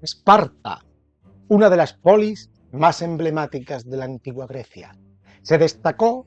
Esparta, una de las polis más emblemáticas de la antigua Grecia, se destacó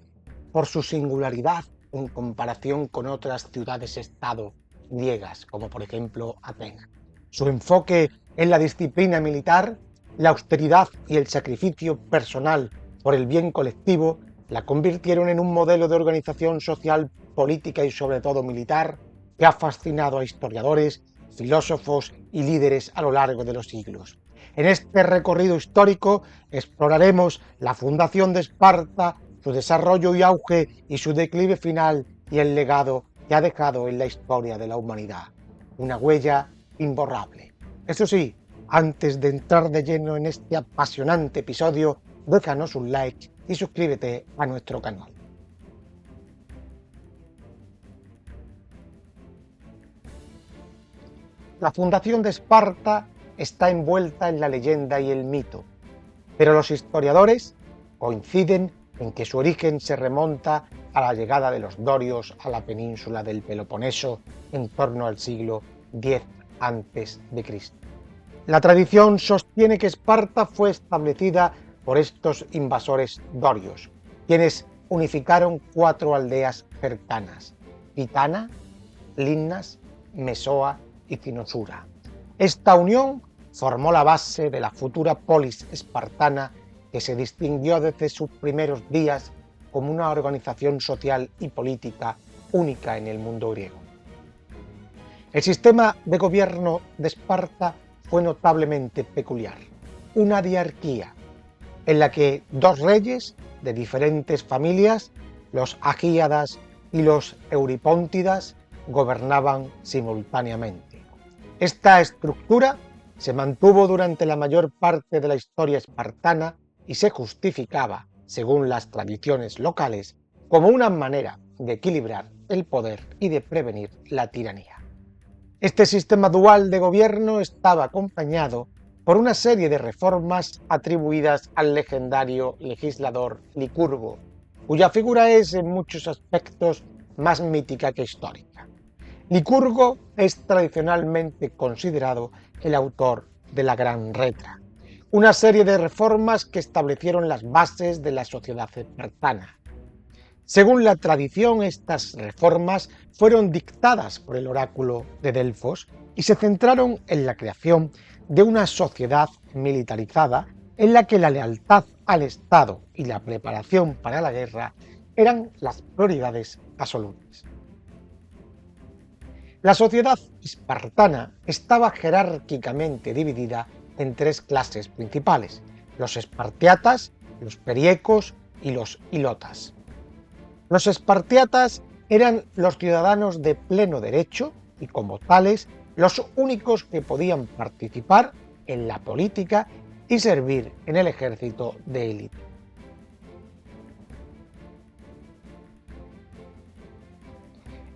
por su singularidad en comparación con otras ciudades-estado griegas, como por ejemplo Atenas. Su enfoque en la disciplina militar, la austeridad y el sacrificio personal por el bien colectivo la convirtieron en un modelo de organización social, política y sobre todo militar que ha fascinado a historiadores, filósofos y líderes a lo largo de los siglos. En este recorrido histórico exploraremos la fundación de Esparta, su desarrollo y auge y su declive final y el legado que ha dejado en la historia de la humanidad. Una huella imborrable. Eso sí, antes de entrar de lleno en este apasionante episodio, déjanos un like y suscríbete a nuestro canal. La fundación de Esparta está envuelta en la leyenda y el mito, pero los historiadores coinciden en que su origen se remonta a la llegada de los dorios a la península del Peloponeso en torno al siglo X a.C. La tradición sostiene que Esparta fue establecida por estos invasores dorios, quienes unificaron 4 aldeas cercanas: Pitana, Limnas, Mesoa y Cinosura. Esta unión formó la base de la futura polis espartana, que se distinguió desde sus primeros días como una organización social y política única en el mundo griego. El sistema de gobierno de Esparta fue notablemente peculiar, una diarquía en la que 2 reyes de diferentes familias, los Agíadas y los Euripóntidas, gobernaban simultáneamente. Esta estructura se mantuvo durante la mayor parte de la historia espartana y se justificaba, según las tradiciones locales, como una manera de equilibrar el poder y de prevenir la tiranía. Este sistema dual de gobierno estaba acompañado por una serie de reformas atribuidas al legendario legislador Licurgo, cuya figura es en muchos aspectos más mítica que histórica. Licurgo es tradicionalmente considerado el autor de la Gran Retra, una serie de reformas que establecieron las bases de la sociedad espartana. Según la tradición, estas reformas fueron dictadas por el oráculo de Delfos y se centraron en la creación de una sociedad militarizada en la que la lealtad al Estado y la preparación para la guerra eran las prioridades absolutas. La sociedad espartana estaba jerárquicamente dividida en 3 clases principales: los espartiatas, los periecos y los hilotas. Los espartiatas eran los ciudadanos de pleno derecho y, como tales, los únicos que podían participar en la política y servir en el ejército de élite.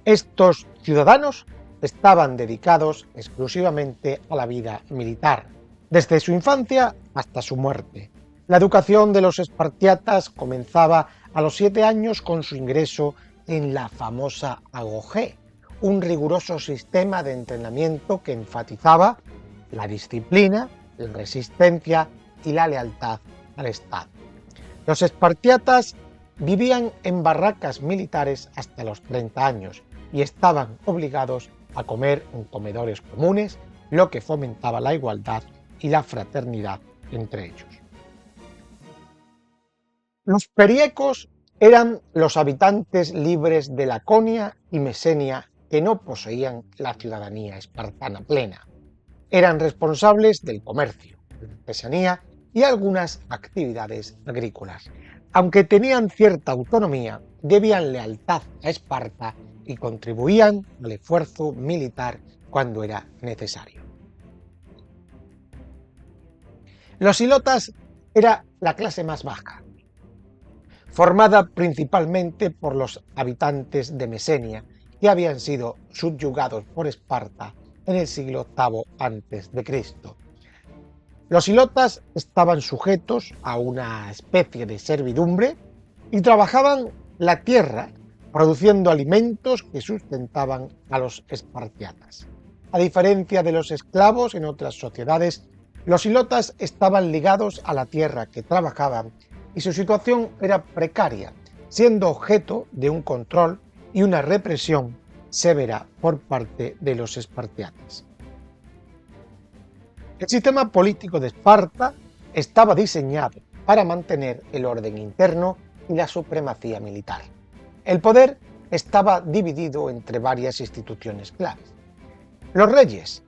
Estos ciudadanos estaban dedicados exclusivamente a la vida militar, desde su infancia hasta su muerte. La educación de los espartiatas comenzaba a los 7 años con su ingreso en la famosa agogé, un riguroso sistema de entrenamiento que enfatizaba la disciplina, la resistencia y la lealtad al Estado. Los espartiatas vivían en barracas militares hasta los 30 años y estaban obligados a comer en comedores comunes, lo que fomentaba la igualdad y la fraternidad entre ellos. Los periecos eran los habitantes libres de Laconia y Mesenia que no poseían la ciudadanía espartana plena. Eran responsables del comercio, la artesanía y algunas actividades agrícolas. Aunque tenían cierta autonomía, debían lealtad a Esparta y contribuían al esfuerzo militar cuando era necesario. Los hilotas era la clase más baja, formada principalmente por los habitantes de Mesenia, que habían sido subyugados por Esparta en el siglo VIII a.C. Los hilotas estaban sujetos a una especie de servidumbre y trabajaban la tierra, produciendo alimentos que sustentaban a los espartiatas. A diferencia de los esclavos en otras sociedades, Los ilotas estaban ligados a la tierra que trabajaban y su situación era precaria, siendo objeto de un control y una represión severa por parte de los espartiatas. El sistema político de Esparta estaba diseñado para mantener el orden interno y la supremacía militar. El poder estaba dividido entre varias instituciones claves. Los reyes,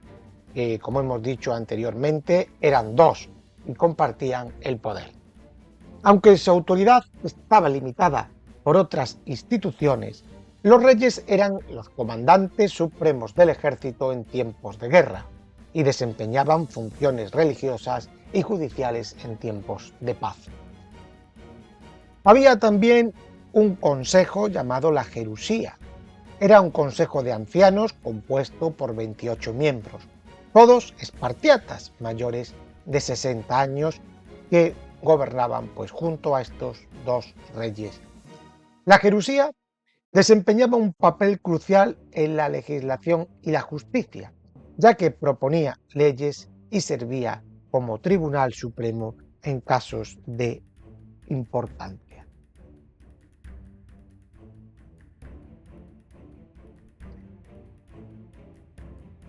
que como hemos dicho anteriormente, eran dos y compartían el poder. Aunque su autoridad estaba limitada por otras instituciones, los reyes eran los comandantes supremos del ejército en tiempos de guerra y desempeñaban funciones religiosas y judiciales en tiempos de paz. Había también un consejo llamado la Gerusía. Era un consejo de ancianos compuesto por 28 miembros, todos espartiatas mayores de 60 años que gobernaban junto a estos dos reyes. La Gerusía desempeñaba un papel crucial en la legislación y la justicia, ya que proponía leyes y servía como tribunal supremo en casos de importancia.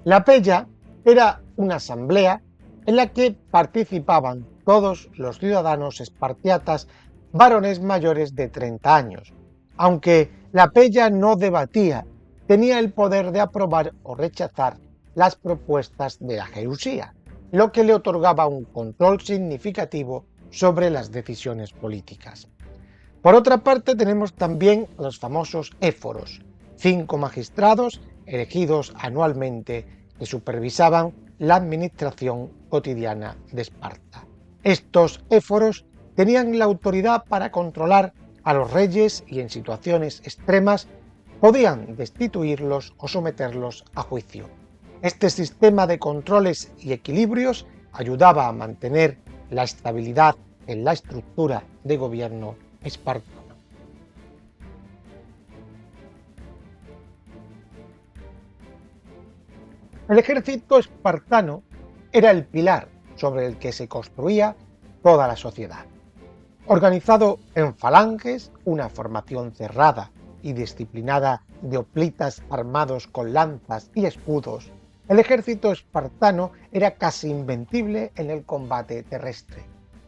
La Pella era una asamblea en la que participaban todos los ciudadanos espartiatas varones mayores de 30 años. Aunque la Pella no debatía, tenía el poder de aprobar o rechazar las propuestas de la Gerusía, lo que le otorgaba un control significativo sobre las decisiones políticas. Por otra parte, tenemos también los famosos éforos, 5 magistrados elegidos anualmente que supervisaban la administración cotidiana de Esparta. Estos éforos tenían la autoridad para controlar a los reyes y en situaciones extremas podían destituirlos o someterlos a juicio. Este sistema de controles y equilibrios ayudaba a mantener la estabilidad en la estructura de gobierno espartano. El ejército espartano era el pilar sobre el que se construía toda la sociedad. Organizado en falanges, una formación cerrada y disciplinada de hoplitas armados con lanzas y escudos, el ejército espartano era casi invencible en el combate terrestre.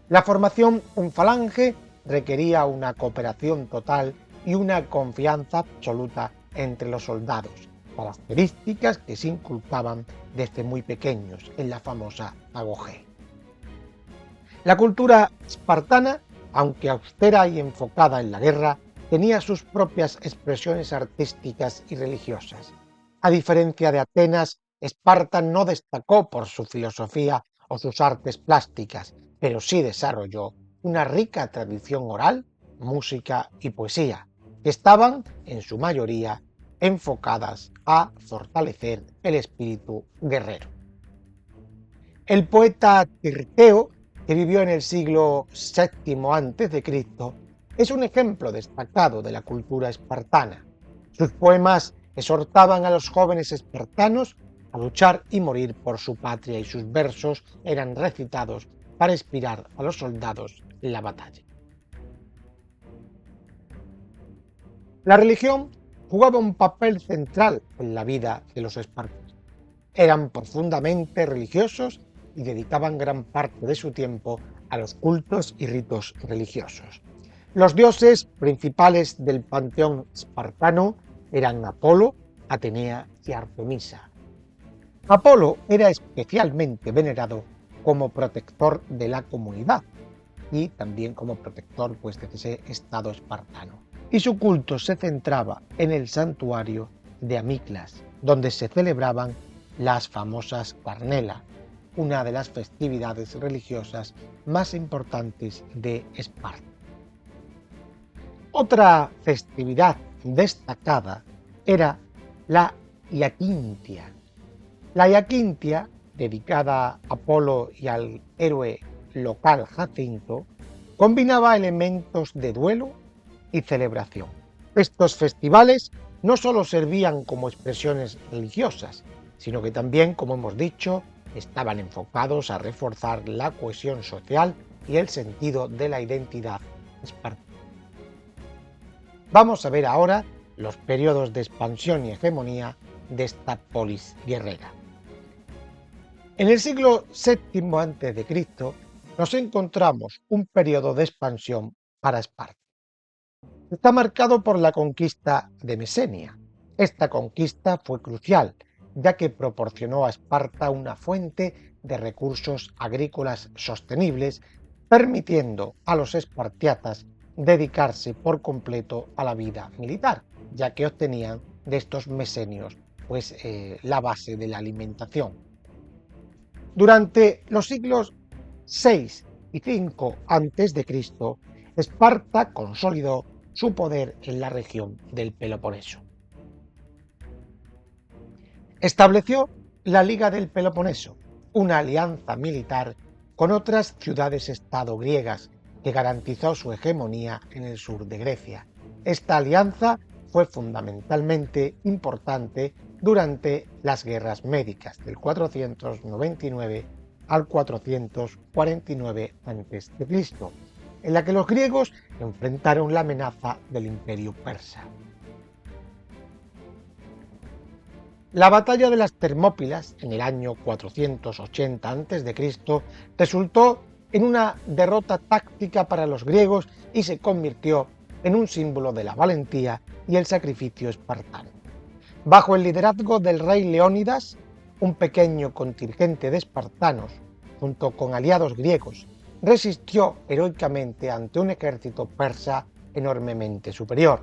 La formación en falange requería una cooperación total y una confianza absoluta entre los soldados, características que se inculcaban desde muy pequeños en la famosa agogé. La cultura espartana, aunque austera y enfocada en la guerra, tenía sus propias expresiones artísticas y religiosas. A diferencia de Atenas, Esparta no destacó por su filosofía o sus artes plásticas, pero sí desarrolló una rica tradición oral, música y poesía, que estaban, en su mayoría, enfocadas a fortalecer el espíritu guerrero. El poeta Tirteo, que vivió en el siglo VII a.C., es un ejemplo destacado de la cultura espartana. Sus poemas exhortaban a los jóvenes espartanos a luchar y morir por su patria y sus versos eran recitados para inspirar a los soldados en la batalla. La religión jugaba un papel central en la vida de los espartanos. Eran profundamente religiosos y dedicaban gran parte de su tiempo a los cultos y ritos religiosos. Los dioses principales del panteón espartano eran Apolo, Atenea y Artemisa. Apolo era especialmente venerado como protector de la comunidad y también como protector de ese estado espartano. Y su culto se centraba en el santuario de Amiclas, donde se celebraban las famosas Carnela, una de las festividades religiosas más importantes de Esparta. Otra festividad destacada era la Iaquintia. La Iaquintia, dedicada a Apolo y al héroe local Jacinto, combinaba elementos de duelo y celebración. Estos festivales no solo servían como expresiones religiosas, sino que también, como hemos dicho, estaban enfocados a reforzar la cohesión social y el sentido de la identidad espartana. Vamos a ver ahora los periodos de expansión y hegemonía de esta polis guerrera. En el siglo VII a.C. nos encontramos un periodo de expansión para Esparta. Está marcado por la conquista de Mesenia. Esta conquista fue crucial, ya que proporcionó a Esparta una fuente de recursos agrícolas sostenibles, permitiendo a los espartiatas dedicarse por completo a la vida militar, ya que obtenían de estos mesenios la base de la alimentación. Durante los siglos VI y V a.C., Esparta consolidó su poder en la región del Peloponeso. Estableció la Liga del Peloponeso, una alianza militar con otras ciudades-estado griegas que garantizó su hegemonía en el sur de Grecia. Esta alianza fue fundamentalmente importante durante las guerras médicas del 499 al 449 a.C., en la que los griegos enfrentaron la amenaza del imperio persa. La batalla de las Termópilas en el año 480 a.C. resultó en una derrota táctica para los griegos y se convirtió en un símbolo de la valentía y el sacrificio espartano. Bajo el liderazgo del rey Leónidas, un pequeño contingente de espartanos, junto con aliados griegos, resistió heroicamente ante un ejército persa enormemente superior.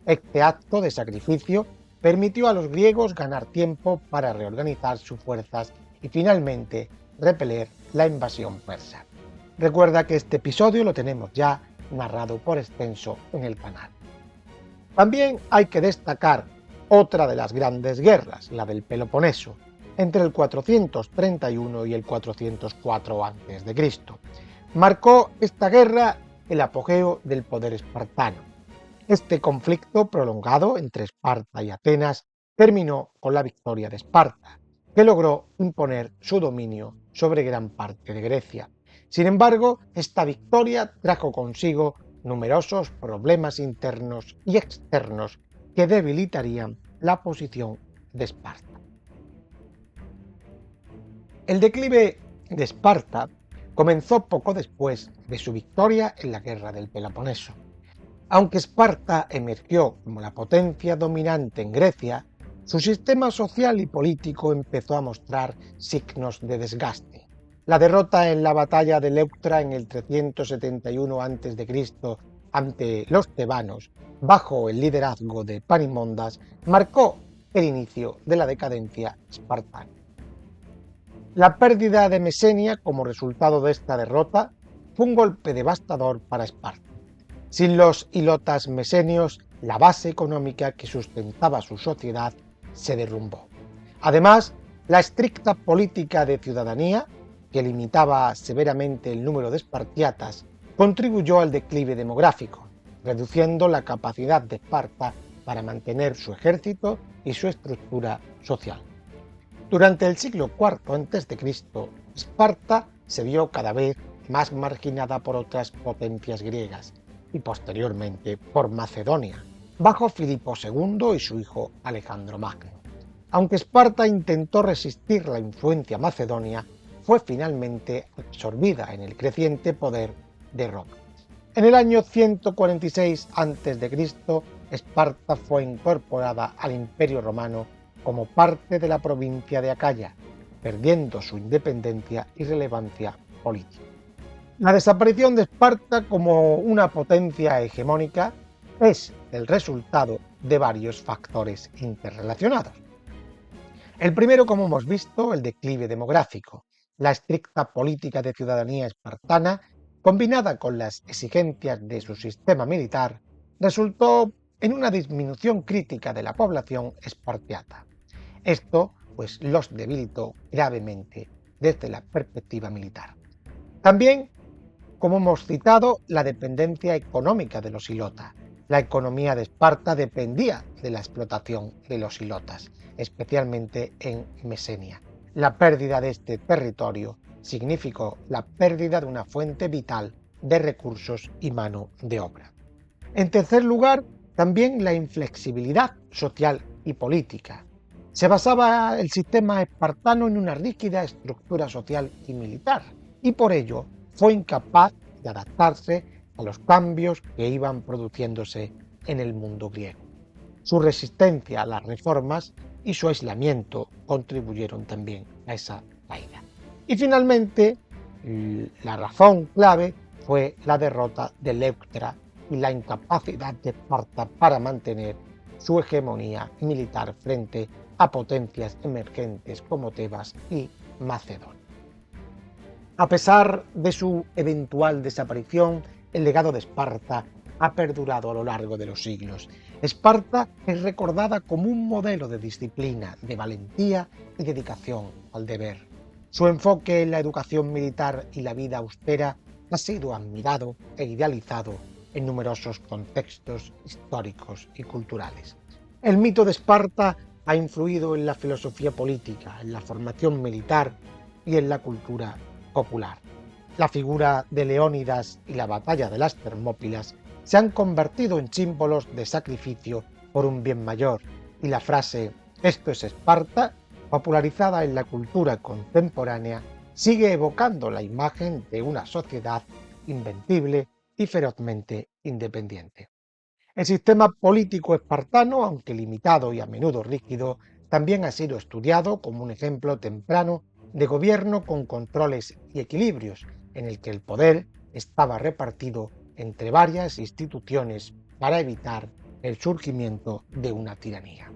Este acto de sacrificio permitió a los griegos ganar tiempo para reorganizar sus fuerzas y finalmente repeler la invasión persa. Recuerda que este episodio lo tenemos ya narrado por extenso en el canal. También hay que destacar otra de las grandes guerras, la del Peloponeso, entre el 431 y el 404 a.C. Marcó esta guerra el apogeo del poder espartano. Este conflicto prolongado entre Esparta y Atenas terminó con la victoria de Esparta, que logró imponer su dominio sobre gran parte de Grecia. Sin embargo, esta victoria trajo consigo numerosos problemas internos y externos que debilitarían la posición de Esparta. El declive de Esparta comenzó poco después de su victoria en la guerra del Peloponeso. Aunque Esparta emergió como la potencia dominante en Grecia, su sistema social y político empezó a mostrar signos de desgaste. La derrota en la batalla de Leuctra en el 371 a.C. ante los tebanos, bajo el liderazgo de Epaminondas, marcó el inicio de la decadencia espartana. La pérdida de Mesenia como resultado de esta derrota fue un golpe devastador para Esparta. Sin los hilotas mesenios, la base económica que sustentaba su sociedad se derrumbó. Además, la estricta política de ciudadanía, que limitaba severamente el número de espartiatas, contribuyó al declive demográfico, reduciendo la capacidad de Esparta para mantener su ejército y su estructura social. Durante el siglo IV a.C., Esparta se vio cada vez más marginada por otras potencias griegas y posteriormente por Macedonia, bajo Filipo II y su hijo Alejandro Magno. Aunque Esparta intentó resistir la influencia macedonia, fue finalmente absorbida en el creciente poder de Roma. En el año 146 a.C., Esparta fue incorporada al Imperio Romano como parte de la provincia de Acaya, perdiendo su independencia y relevancia política. La desaparición de Esparta como una potencia hegemónica es el resultado de varios factores interrelacionados. El primero, como hemos visto, el declive demográfico. La estricta política de ciudadanía espartana, combinada con las exigencias de su sistema militar, resultó en una disminución crítica de la población espartiata. Esto, los debilitó gravemente desde la perspectiva militar. También, como hemos citado, la dependencia económica de los hilotas. La economía de Esparta dependía de la explotación de los hilotas, especialmente en Mesenia. La pérdida de este territorio significó la pérdida de una fuente vital de recursos y mano de obra. En tercer lugar, también la inflexibilidad social y política. Se basaba el sistema espartano en una rígida estructura social y militar, y por ello fue incapaz de adaptarse a los cambios que iban produciéndose en el mundo griego. Su resistencia a las reformas y su aislamiento contribuyeron también a esa caída. Y finalmente, la razón clave fue la derrota de Leuctra y la incapacidad de Esparta para mantener su hegemonía militar frente a potencias emergentes como Tebas y Macedonia. A pesar de su eventual desaparición, el legado de Esparta ha perdurado a lo largo de los siglos. Esparta es recordada como un modelo de disciplina, de valentía y dedicación al deber. Su enfoque en la educación militar y la vida austera ha sido admirado e idealizado en numerosos contextos históricos y culturales. El mito de Esparta ha influido en la filosofía política, en la formación militar y en la cultura popular. La figura de Leónidas y la batalla de las Termópilas se han convertido en símbolos de sacrificio por un bien mayor, y la frase «esto es Esparta», popularizada en la cultura contemporánea, sigue evocando la imagen de una sociedad invencible y ferozmente independiente. El sistema político espartano, aunque limitado y a menudo rígido, también ha sido estudiado como un ejemplo temprano de gobierno con controles y equilibrios, en el que el poder estaba repartido entre varias instituciones para evitar el surgimiento de una tiranía.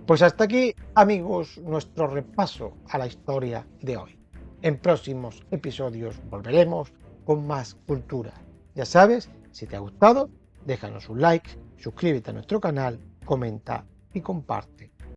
Pues hasta aquí, amigos, nuestro repaso a la historia de hoy. En próximos episodios volveremos con más cultura. Ya sabes, si te ha gustado, déjanos un like, suscríbete a nuestro canal, comenta y comparte.